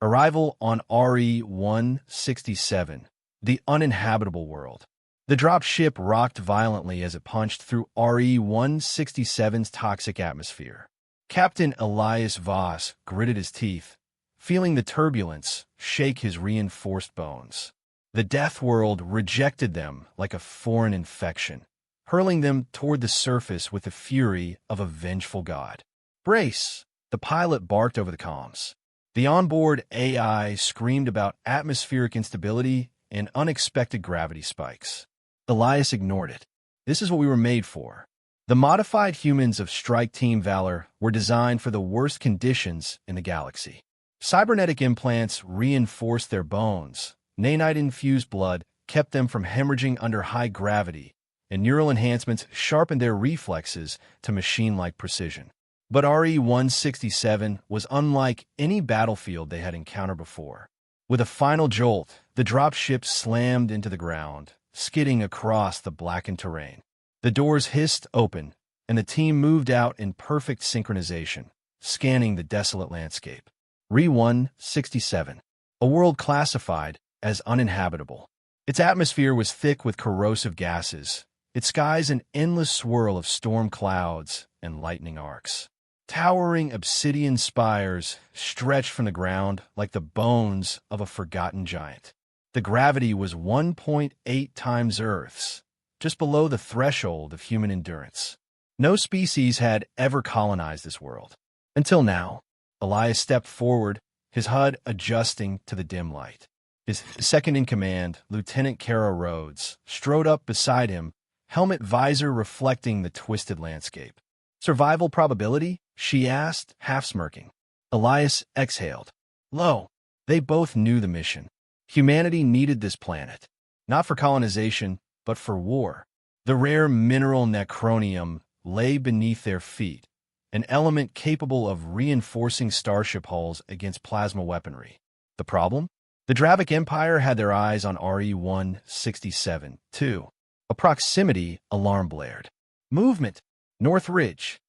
Arrival on RE167, the uninhabitable world. The drop ship rocked violently as it punched through RE167's toxic atmosphere. Captain Elias Voss gritted his teeth, feeling the turbulence shake his reinforced bones. The Deathworld rejected them like a foreign infection, hurling them toward the surface with the fury of a vengeful god. "Brace!" the pilot barked over the comms. The onboard AI screamed about atmospheric instability and unexpected gravity spikes. Elias ignored it. This is what we were made for. The modified humans of Strike Team Valor were designed for the worst conditions in the galaxy. Cybernetic implants reinforced their bones, nanite-infused blood kept them from hemorrhaging under high gravity, and neural enhancements sharpened their reflexes to machine-like precision. But RE167 was unlike any battlefield they had encountered before. With a final jolt, the drop ship slammed into the ground, skidding across the blackened terrain. The doors hissed open, and the team moved out in perfect synchronization, scanning the desolate landscape. RE167, a world classified as uninhabitable. Its atmosphere was thick with corrosive gases, its skies an endless swirl of storm clouds and lightning arcs. Towering obsidian spires stretched from the ground like the bones of a forgotten giant. The gravity was 1.8 times Earth's, just below the threshold of human endurance. No species had ever colonized this world. Until now. Elias stepped forward, his HUD adjusting to the dim light. His second-in-command, Lieutenant Kara Rhodes, strode up beside him, helmet visor reflecting the twisted landscape. "Survival probability?" she asked, half-smirking. Elias exhaled. Lo, they both knew the mission. Humanity needed this planet, not for colonization, but for war. The rare mineral necronium lay beneath their feet, an element capable of reinforcing starship hulls against plasma weaponry. The problem? The Dravik Empire had their eyes on RE167, too. A proximity alarm blared. "Movement! North Ridge!"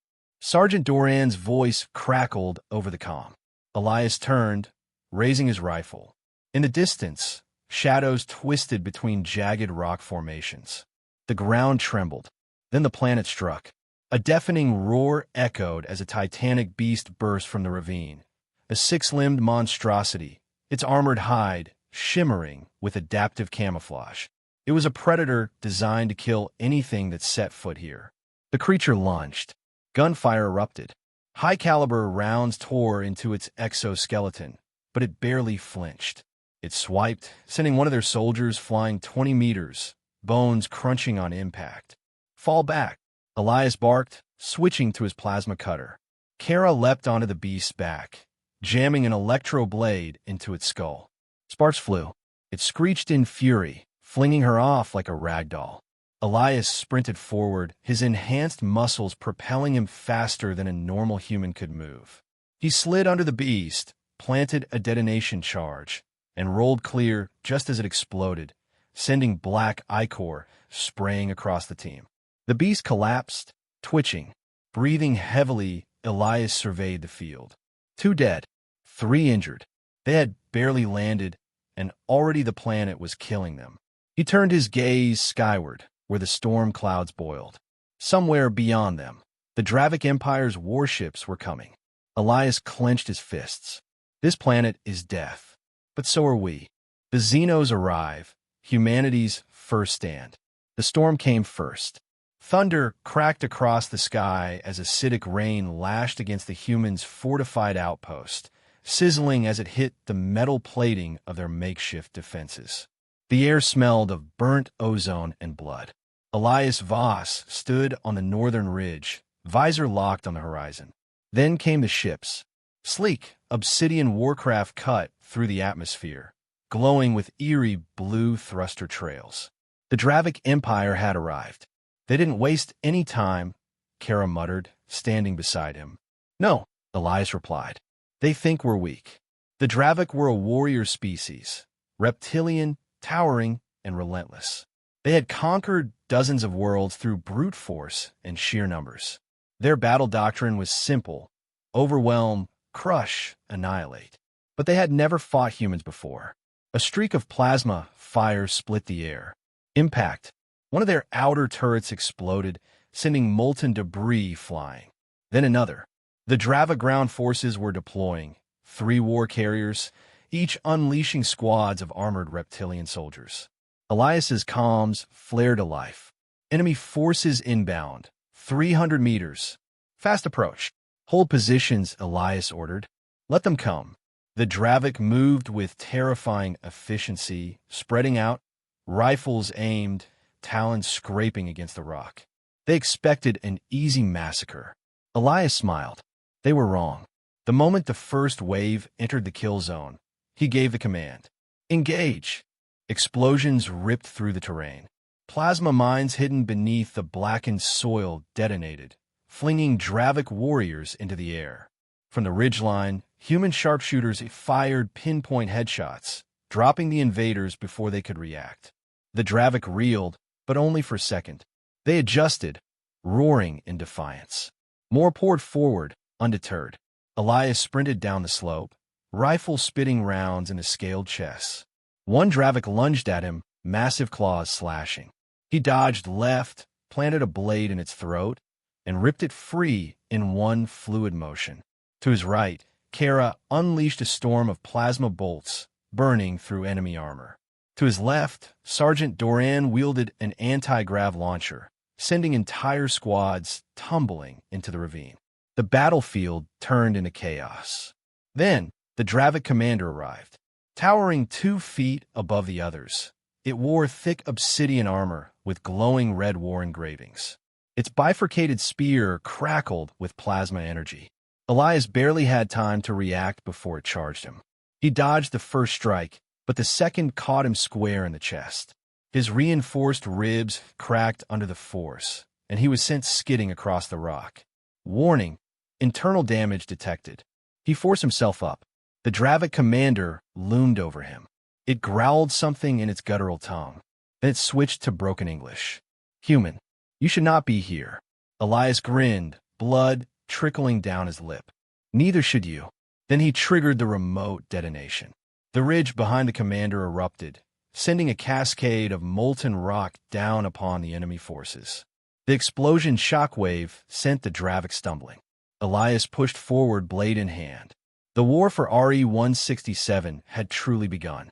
Sergeant Doran's voice crackled over the comm. Elias turned, raising his rifle. In the distance, shadows twisted between jagged rock formations. The ground trembled. Then the planet struck. A deafening roar echoed as a titanic beast burst from the ravine. A six-limbed monstrosity, its armored hide shimmering with adaptive camouflage. It was a predator designed to kill anything that set foot here. The creature lunged. Gunfire erupted. High-caliber rounds tore into its exoskeleton, but it barely flinched. It swiped, sending one of their soldiers flying 20 meters, bones crunching on impact. "Fall back," Elias barked, switching to his plasma cutter. Kara leapt onto the beast's back, jamming an electro blade into its skull. Sparks flew. It screeched in fury, flinging her off like a rag doll. Elias sprinted forward, his enhanced muscles propelling him faster than a normal human could move. He slid under the beast, planted a detonation charge, and rolled clear just as it exploded, sending black ichor spraying across the team. The beast collapsed, twitching. Breathing heavily, Elias surveyed the field. 2 dead, 3 injured. They had barely landed, and already the planet was killing them. He turned his gaze skyward, where the storm clouds boiled. Somewhere beyond them, the Dravik Empire's warships were coming. Elias clenched his fists. This planet is death, but so are we. The Xenos arrive, humanity's first stand. The storm came first. Thunder cracked across the sky as acidic rain lashed against the humans' fortified outpost, sizzling as it hit the metal plating of their makeshift defenses. The air smelled of burnt ozone and blood. Elias Voss stood on the northern ridge, visor locked on the horizon. Then came the ships. Sleek, obsidian warcraft cut through the atmosphere, glowing with eerie blue thruster trails. The Dravik Empire had arrived. They didn't waste any time, Kara muttered, standing beside him. "No," Elias replied. "They think we're weak. The Dravik were a warrior species, reptilian, towering, and relentless. They had conquered dozens of worlds through brute force and sheer numbers. Their battle doctrine was simple: overwhelm, crush, annihilate. but they had never fought humans before. A streak of plasma fire split the air. Impact. One of their outer turrets exploded, sending molten debris flying. Then another. The Drava ground forces were deploying, 3 war carriers, each unleashing squads of armored reptilian soldiers. Elias's comms flared to life. Enemy forces inbound, 300 meters. Fast approach. Hold positions, Elias ordered. Let them come. The Dravik moved with terrifying efficiency, spreading out, rifles aimed, talons scraping against the rock. They expected an easy massacre. Elias smiled. They were wrong. The moment the first wave entered the kill zone, he gave the command. Engage! Explosions ripped through the terrain. Plasma mines hidden beneath the blackened soil detonated, flinging Dravik warriors into the air. From the ridgeline, human sharpshooters fired pinpoint headshots, dropping the invaders before they could react. The Dravik reeled, but only for a second. They adjusted, roaring in defiance. More poured forward, undeterred. Elias sprinted down the slope, rifle spitting rounds in his scaled chest. One Dravik lunged at him, massive claws slashing. He dodged left, planted a blade in its throat, and ripped it free in one fluid motion. To his right, Kara unleashed a storm of plasma bolts, burning through enemy armor. To his left, Sergeant Doran wielded an anti-grav launcher, sending entire squads tumbling into the ravine. The battlefield turned into chaos. Then, the Dravik commander arrived, towering 2 feet above the others. It wore thick obsidian armor with glowing red war engravings. Its bifurcated spear crackled with plasma energy. Elias barely had time to react before it charged him. He dodged the first strike, but the second caught him square in the chest. His reinforced ribs cracked under the force, and he was sent skidding across the rock. Warning, internal damage detected. He forced himself up. The Dravik commander loomed over him. It growled something in its guttural tongue. Then it switched to broken English. Human, you should not be here. Elias grinned, blood trickling down his lip. Neither should you. Then he triggered the remote detonation. The ridge behind the commander erupted, sending a cascade of molten rock down upon the enemy forces. The explosion shockwave sent the Dravik stumbling. Elias pushed forward, blade in hand. The war for RE167 had truly begun.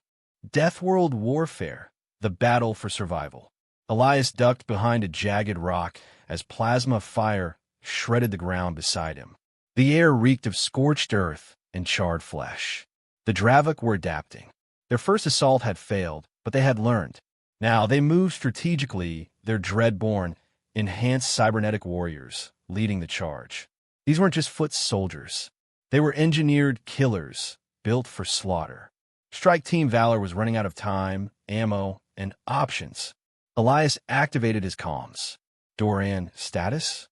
Deathworld warfare, the battle for survival. Elias ducked behind a jagged rock as plasma fire shredded the ground beside him. The air reeked of scorched earth and charred flesh. The Dravik were adapting. Their first assault had failed, but they had learned. Now they moved strategically, their dread-born, enhanced cybernetic warriors leading the charge. These weren't just foot soldiers. They were engineered killers, built for slaughter. Strike Team Valor was running out of time, ammo, and options. Elias activated his comms. Doran, status?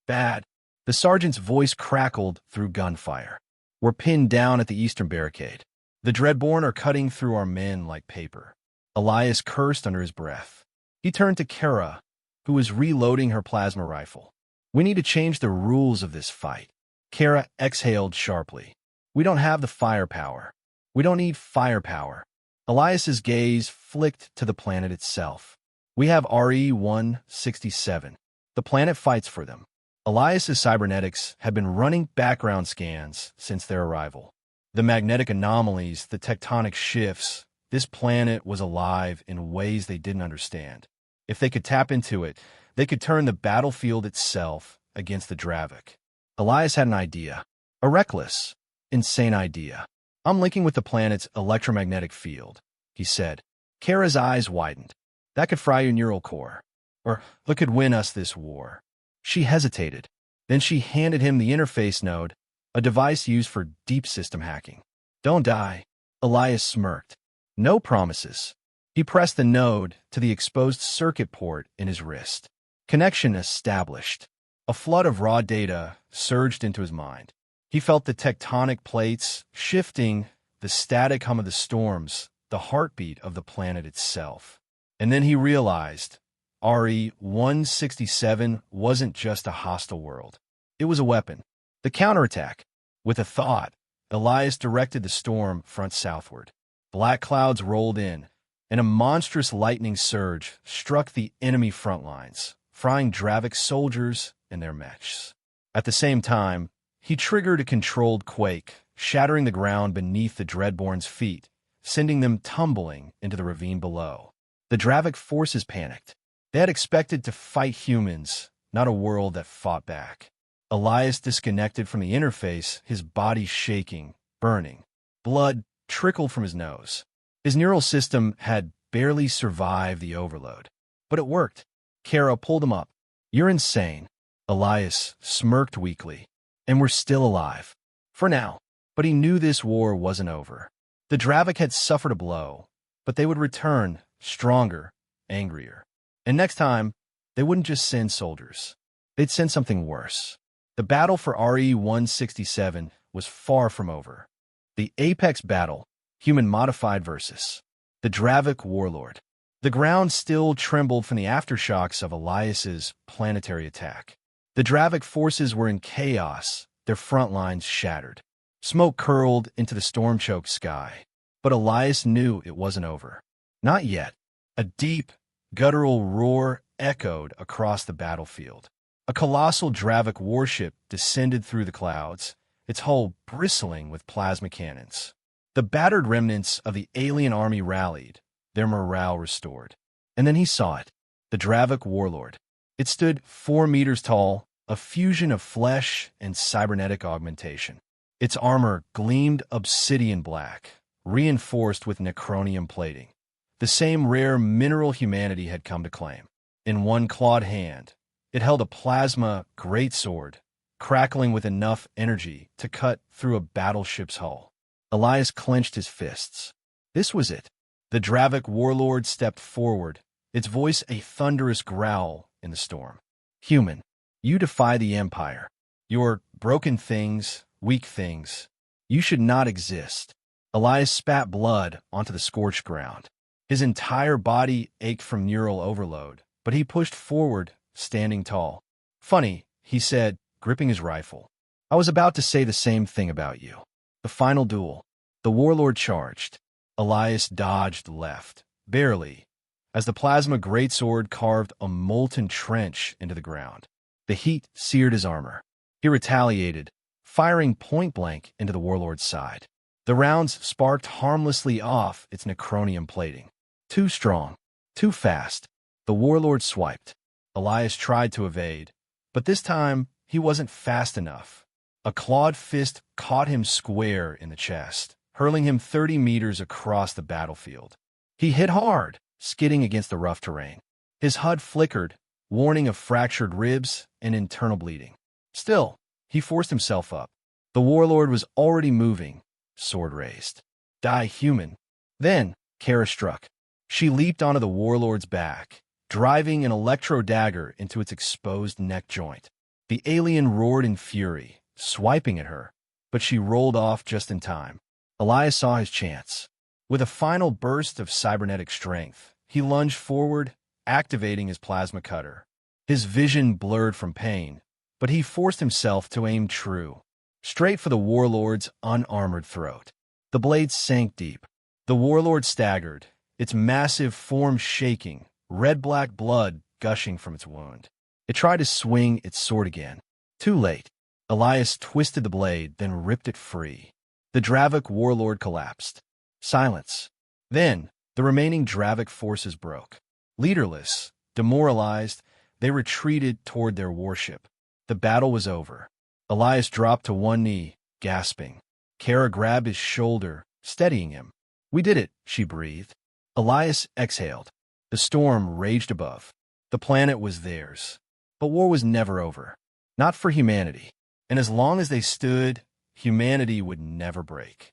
Bad. The sergeant's voice crackled through gunfire. We're pinned down at the eastern barricade. The Dreadborn are cutting through our men like paper. Elias cursed under his breath. He turned to Kara, who was reloading her plasma rifle. We need to change the rules of this fight. Kara exhaled sharply. We don't have the firepower. We don't need firepower. Elias's gaze flicked to the planet itself. We have RE167. The planet fights for them. Elias's cybernetics had been running background scans since their arrival. The magnetic anomalies, the tectonic shifts, this planet was alive in ways they didn't understand. If they could tap into it, they could turn the battlefield itself against the Dravik. Elias had an idea. A reckless, insane idea. I'm linking with the planet's electromagnetic field, he said. Kara's eyes widened. That could fry your neural core. Or that could win us this war. She hesitated. Then she handed him the interface node, a device used for deep system hacking. Don't die. Elias smirked. No promises. He pressed the node to the exposed circuit port in his wrist. Connection established. A flood of raw data surged into his mind. He felt the tectonic plates shifting, the static hum of the storms, the heartbeat of the planet itself. And then he realized RE167 wasn't just a hostile world. It was a weapon. The counterattack. With a thought, Elias directed the storm front southward. Black clouds rolled in, and a monstrous lightning surge struck the enemy front lines, frying Dravik soldiers and their mechs. At the same time, he triggered a controlled quake, shattering the ground beneath the Dreadborn's feet, sending them tumbling into the ravine below. The Dravik forces panicked. They had expected to fight humans, not a world that fought back. Elias disconnected from the interface, his body shaking, burning. Blood trickled from his nose. His neural system had barely survived the overload. But it worked. Kara pulled him up. "You're insane." Elias smirked weakly. "And we're still alive. For now." But he knew this war wasn't over. The Dravik had suffered a blow, but they would return, stronger, angrier. And next time, they wouldn't just send soldiers. They'd send something worse. The battle for RE167 was far from over. The apex battle, human-modified versus the Dravik warlord. The ground still trembled from the aftershocks of Elias's planetary attack. The Dravik forces were in chaos, their front lines shattered. Smoke curled into the storm-choked sky. But Elias knew it wasn't over. Not yet. A deep, guttural roar echoed across the battlefield. A colossal Dravik warship descended through the clouds, its hull bristling with plasma cannons. The battered remnants of the alien army rallied, their morale restored. And then he saw it, the Dravik warlord. It stood 4 meters tall, a fusion of flesh and cybernetic augmentation. Its armor gleamed obsidian black, reinforced with necronium plating, the same rare mineral humanity had come to claim. In one clawed hand, it held a plasma greatsword, crackling with enough energy to cut through a battleship's hull. Elias clenched his fists. This was it. The Dravik warlord stepped forward, its voice a thunderous growl in the storm. "Human, you defy the Empire. You're broken things, weak things. You should not exist." Elias spat blood onto the scorched ground. His entire body ached from neural overload, but he pushed forward, standing tall. "Funny," he said, gripping his rifle. "I was about to say the same thing about you." The final duel. The warlord charged. Elias dodged left, barely, as the plasma greatsword carved a molten trench into the ground. The heat seared his armor. He retaliated, firing point-blank into the warlord's side. The rounds sparked harmlessly off its necronium plating. Too strong, too fast. The warlord swiped. Elias tried to evade, but this time he wasn't fast enough. A clawed fist caught him square in the chest, hurling him 30 meters across the battlefield. He hit hard, skidding against the rough terrain. His HUD flickered, warning of fractured ribs and internal bleeding. Still, he forced himself up. The warlord was already moving, sword raised. "Die, human." Then, Kara struck. She leaped onto the warlord's back, driving an electro dagger into its exposed neck joint. The alien roared in fury, swiping at her, but she rolled off just in time. Elias saw his chance. With a final burst of cybernetic strength, he lunged forward, activating his plasma cutter. His vision blurred from pain, but he forced himself to aim true, straight for the warlord's unarmored throat. The blade sank deep. The warlord staggered, its massive form shaking, red-black blood gushing from its wound. It tried to swing its sword again. Too late. Elias twisted the blade, then ripped it free. The Dravik warlord collapsed. Silence. Then, the remaining Dravik forces broke. Leaderless, demoralized, they retreated toward their warship. The battle was over. Elias dropped to one knee, gasping. Kara grabbed his shoulder, steadying him. "We did it," she breathed. Elias exhaled. The storm raged above. The planet was theirs. But war was never over. Not for humanity. And as long as they stood, humanity would never break.